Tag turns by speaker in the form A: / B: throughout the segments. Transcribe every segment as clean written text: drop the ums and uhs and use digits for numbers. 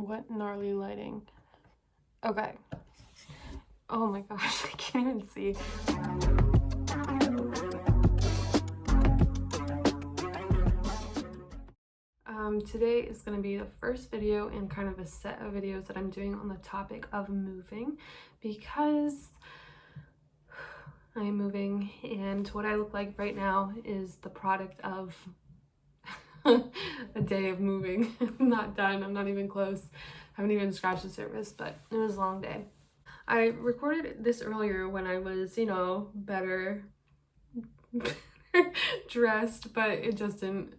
A: What gnarly lighting. Okay. Oh my gosh, I can't even see. Today is going to be the first video in kind of a set of videos that I'm doing on the topic of moving, because I am moving and what I look like right now is the product of a day of moving. I'm not done. I'm not even close. I haven't even scratched the surface, but it was a long day. I recorded this earlier when I was, better dressed, but it just didn't,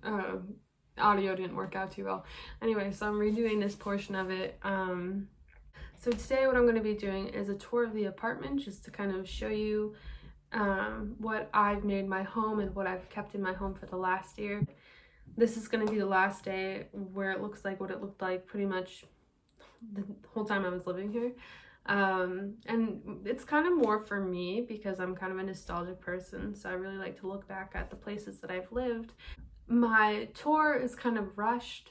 A: audio didn't work out too well. Anyway, so I'm redoing this portion of it. So today what I'm going to be doing is a tour of the apartment, just to kind of show you what I've made my home and what I've kept in my home for the last year. This is going to be the last day where it looks like what it looked like pretty much the whole time I was living here. And it's kind of more for me because I'm kind of a nostalgic person, so I really like to look back at the places that I've lived. My tour is kind of rushed,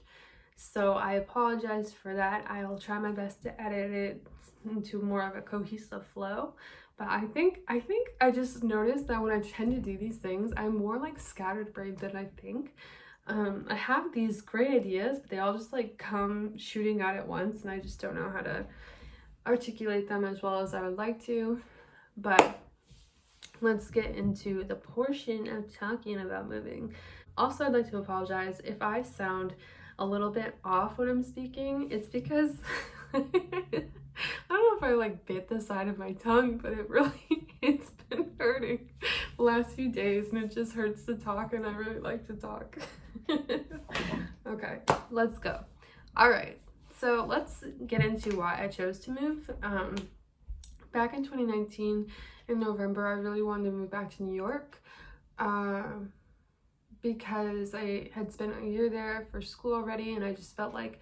A: so I apologize for that. I'll try my best to edit it into more of a cohesive flow. But I think I just noticed that when I tend to do these things, I'm more like scatterbrained than I think. I have these great ideas, but they all just like come shooting out at once, and I just don't know how to articulate them as well as I would like to. But let's get into the portion of talking about moving. Also, I'd like to apologize if I sound a little bit off when I'm speaking. It's because I don't know if I like bit the side of my tongue, but it's been hurting the last few days, and it just hurts to talk, and I really like to talk. Okay, let's go. All right, so let's get into why I chose to move. Back in 2019 in November, I really wanted to move back to New York because I had spent a year there for school already, and I just felt like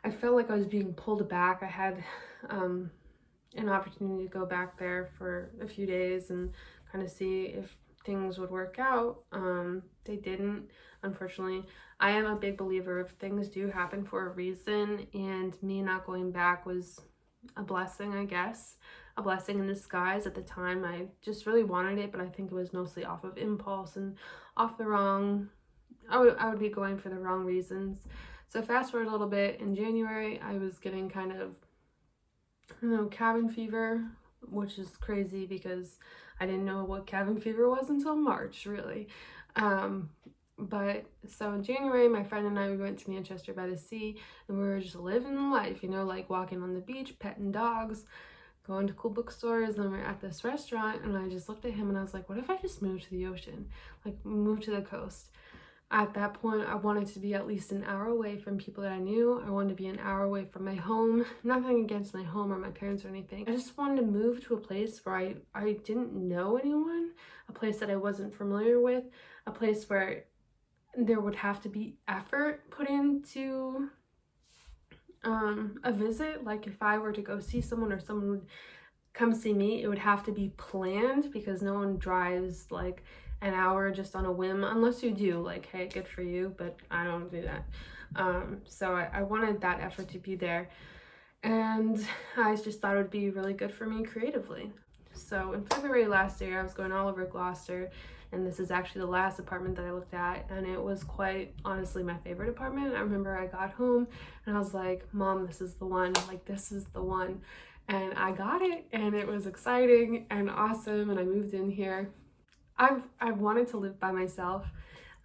A: I was being pulled back. I had an opportunity to go back there for a few days and kind of see if things would work out. They didn't, unfortunately. I am a big believer of things do happen for a reason, and me not going back was a blessing, I guess. A blessing in disguise. At the time, I just really wanted it, but I think it was mostly off of impulse and off the wrong, I would be going for the wrong reasons. So fast forward a little bit, in January, I was getting kind of, cabin fever, which is crazy because I didn't know what cabin fever was until March, really. But so in January, my friend and I, we went to Manchester by the sea, and we were just living life, like walking on the beach, petting dogs, going to cool bookstores. And we were at this restaurant, and I just looked at him and I was like, what if I just moved to the ocean, like move to the coast? At that point, I wanted to be at least an hour away from people that I knew. I wanted to be an hour away from my home. Nothing against my home or my parents or anything. I just wanted to move to a place where I didn't know anyone, a place that I wasn't familiar with, a place where there would have to be effort put into a visit. Like if I were to go see someone or someone would come see me, it would have to be planned, because no one drives like an hour just on a whim, unless you do, like, hey, good for you, but I don't do that. So I wanted that effort to be there, and I just thought it would be really good for me creatively. So in February last year, I was going all over Gloucester, and this is actually the last apartment that I looked at, and it was quite honestly my favorite apartment. I remember I got home and I was like, Mom, this is the one, like this is the one. And I got it, and it was exciting and awesome, and I moved in here. I've wanted to live by myself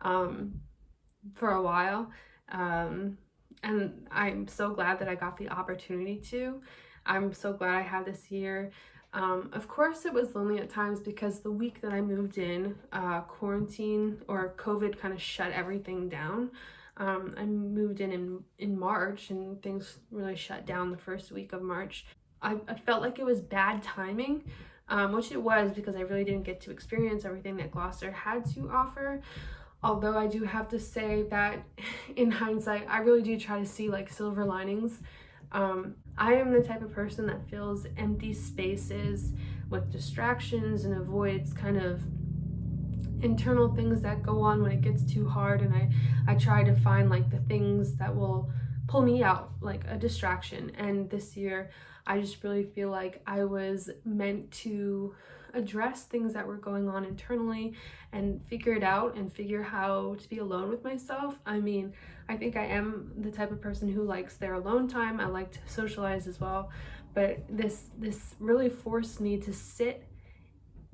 A: for a while, and I'm so glad that I got the opportunity to. I'm so glad I had this year. Of course, it was lonely at times because the week that I moved in, quarantine or COVID kind of shut everything down. I moved in March, and things really shut down the first week of March. I felt like it was bad timing, which it was, because I really didn't get to experience everything that Gloucester had to offer. Although I do have to say that in hindsight, I really do try to see like silver linings. I am the type of person that fills empty spaces with distractions and avoids kind of internal things that go on when it gets too hard, and I try to find like the things that will pull me out, like a distraction. And this year I just really feel like I was meant to address things that were going on internally and figure it out and figure how to be alone with myself. I mean, I think I am the type of person who likes their alone time. I like to socialize as well, but this really forced me to sit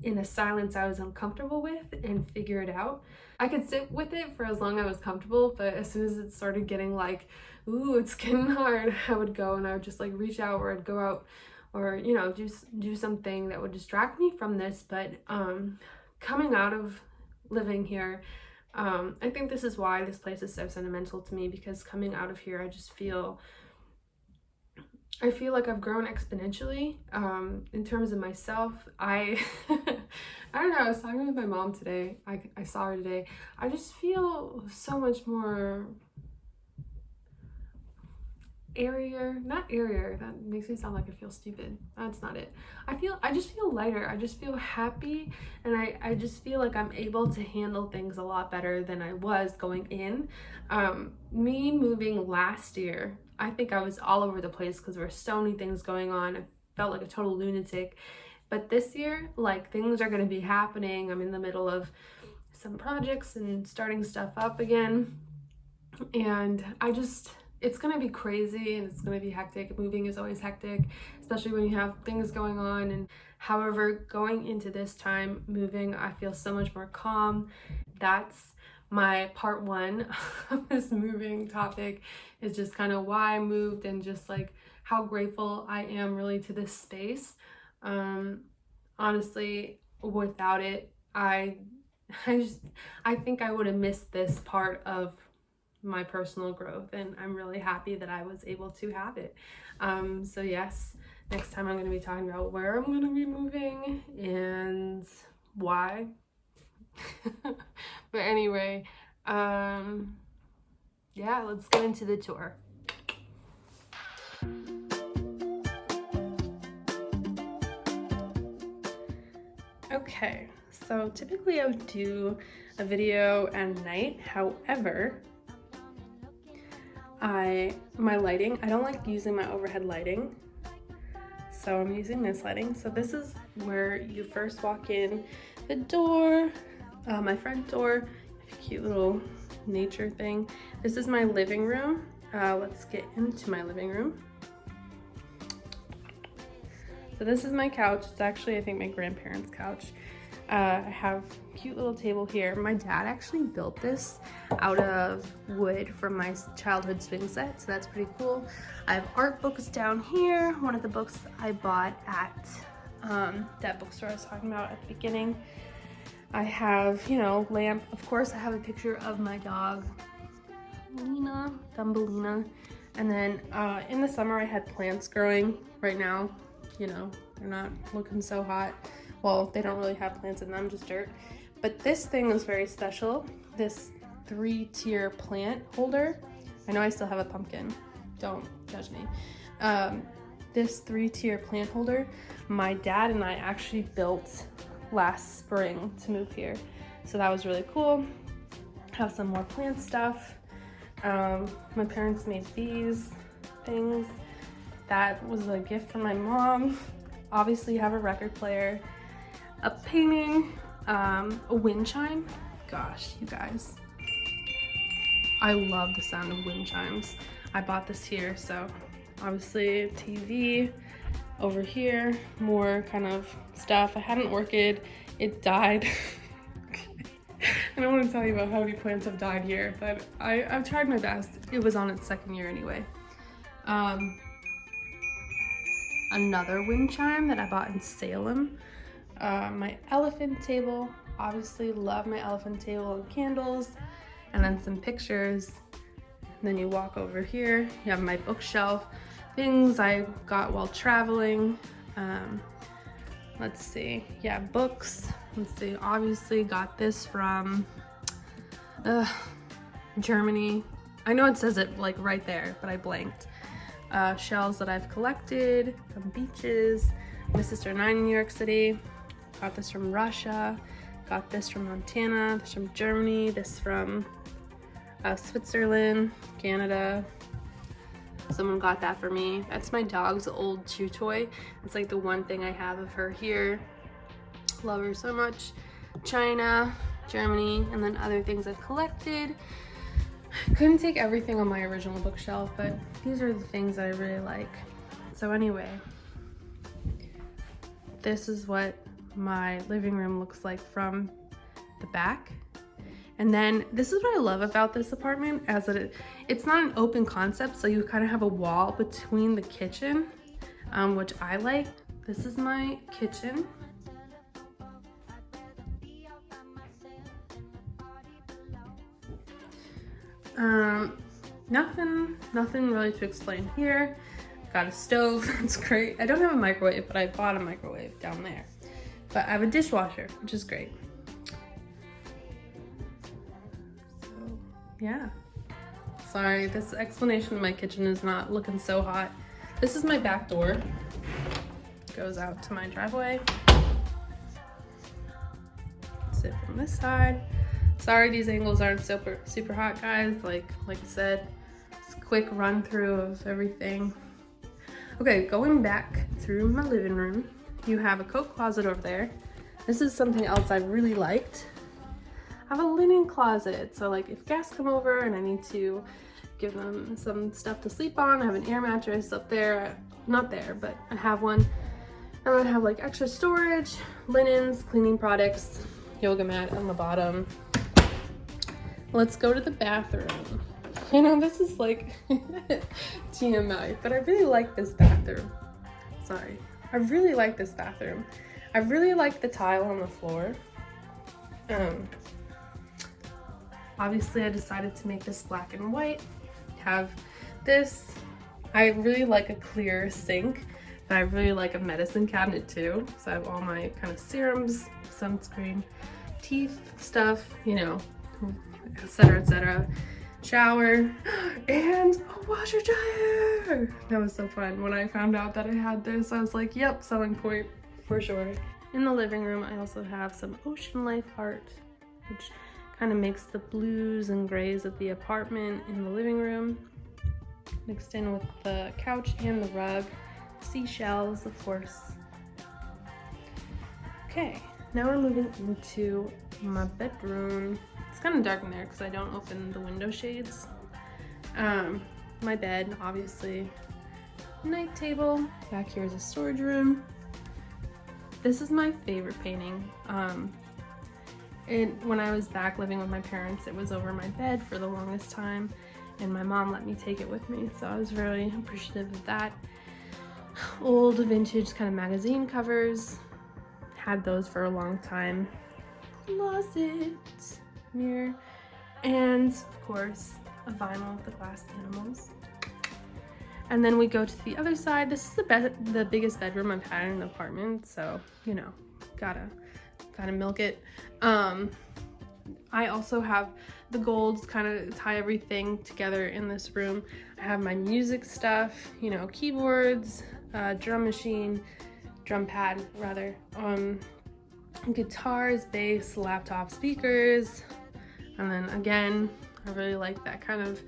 A: in a silence I was uncomfortable with and figure it out. I could sit with it for as long as I was comfortable, but as soon as it started getting like, ooh, it's getting hard, I would go and I would just like reach out, or I'd go out, or, you know, do something that would distract me from this. But coming out of living here, I think this is why this place is so sentimental to me, because coming out of here, I feel like I've grown exponentially in terms of myself. I don't know, I was talking with my mom today. I saw her today. I just feel so much more not airier, that makes me sound like I feel stupid. That's not it. I just feel lighter. I just feel happy, and I just feel like I'm able to handle things a lot better than I was going in. Me moving last year, I think I was all over the place because there were so many things going on. I felt like a total lunatic. But this year, like, things are going to be happening. I'm in the middle of some projects and starting stuff up again, and it's going to be crazy and it's going to be hectic. Moving is always hectic, especially when you have things going on. And however, going into this time moving, I feel so much more calm. That's my part one of this moving topic, is just kind of why I moved and just like how grateful I am really to this space. Honestly, without it, I think I would have missed this part of my personal growth, and I'm really happy that I was able to have it. So yes, next time I'm going to be talking about where I'm going to be moving and why. But anyway, yeah, let's get into the tour. Okay, so typically I would do a video at night. However, my lighting, I don't like using my overhead lighting, so I'm using this lighting. So this is where you first walk in the door, my front door, cute little nature thing. This is my living room. Let's get into my living room. So this is my couch. It's actually, I think, my grandparents' couch. I have a cute little table here. My dad actually built this out of wood from my childhood swing set, so that's pretty cool. I have art books down here. One of the books I bought at that bookstore I was talking about at the beginning. I have, you know, lamp. Of course, I have a picture of my dog, Lena, Thumbelina. And then in the summer, I had plants growing. Right now, you know, they're not looking so hot. Well, they don't really have plants in them, just dirt. But this thing is very special. This 3-tier plant holder. I know I still have a pumpkin. Don't judge me. This 3-tier plant holder, my dad and I actually built last spring to move here. So that was really cool. Have some more plant stuff. My parents made these things. That was a gift from my mom. Obviously have a record player, a painting, a wind chime. Gosh, you guys, I love the sound of wind chimes. I bought this here, so obviously a TV. Over here, more kind of stuff. I had an orchid, it died. I don't want to tell you about how many plants have died here, but I've tried my best. It was on its second year anyway. Another wind chime that I bought in Salem. My elephant table, obviously love my elephant table, and candles, and then some pictures. And then you walk over here, you have my bookshelf, things I got while traveling. Let's see, yeah, books. Let's see, obviously got this from Germany. I know it says it like right there, but I blanked. Shells that I've collected from beaches. My sister and I in New York City. Got this from Russia. Got this from Montana. This from Germany. This from Switzerland, Canada. someone got that for me. That's my dog's old chew toy. It's like the one thing I have of her here. Love her so much. China, Germany, and then other things I've collected. Couldn't take everything on my original bookshelf, but these are the things I really like. So anyway, this is what my living room looks like from the back. And then this is what I love about this apartment, as it's not an open concept, so you kind of have a wall between the kitchen, which I like. This is my kitchen. Nothing really to explain here. Got a stove, it's great. I don't have a microwave, but I bought a microwave down there. But I have a dishwasher, which is great. So, yeah. Sorry, this explanation of my kitchen is not looking so hot. This is my back door. Goes out to my driveway. Sit from this side. Sorry these angles aren't super hot, guys. Like I said, it's a quick run through of everything. Okay, going back through my living room, you have a coat closet over there. This is something else I really liked. I have a linen closet, so like if guests come over and I need to give them some stuff to sleep on, I have an air mattress up there. Not there, but I have one. I'm gonna have like extra storage, linens, cleaning products, yoga mat on the bottom. Let's go to the bathroom. You know, this is like TMI, but I really like this bathroom. Sorry. I really like this bathroom. I really like the tile on the floor. Obviously I decided to make this black and white. Have this. I really like a clear sink, but I really like a medicine cabinet too. So I have all my kind of serums, sunscreen, teeth stuff, you know, etc, etc. Shower and a washer dryer. That was so fun. When I found out that I had this, I was like, yep, selling point for sure. In the living room, I also have some ocean life art, which kind of makes the blues and grays of the apartment in the living room mixed in with the couch and the rug. Seashells, of course. Okay, now we're moving into my bedroom. It's kind of dark in there because I don't open the window shades. My bed, obviously. Night table. Back here is a storage room. This is my favorite painting. When I was back living with my parents, it was over my bed for the longest time, and my mom let me take it with me, so I was really appreciative of that. Old vintage kind of magazine covers. Had those for a long time. Closet. Mirror, and of course a vinyl of the glass animals. And then we go to the other side. This is the biggest bedroom I've had in an apartment, so you know, gotta milk it. I also have the golds kind of tie everything together in this room. I have my music stuff, you know, keyboards, drum machine, drum pad rather, guitars, bass, laptop speakers. And then again, I really like that kind of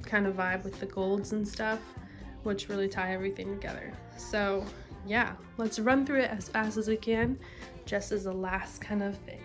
A: vibe with the golds and stuff, which really tie everything together. So yeah, let's run through it as fast as we can, just as a last kind of thing.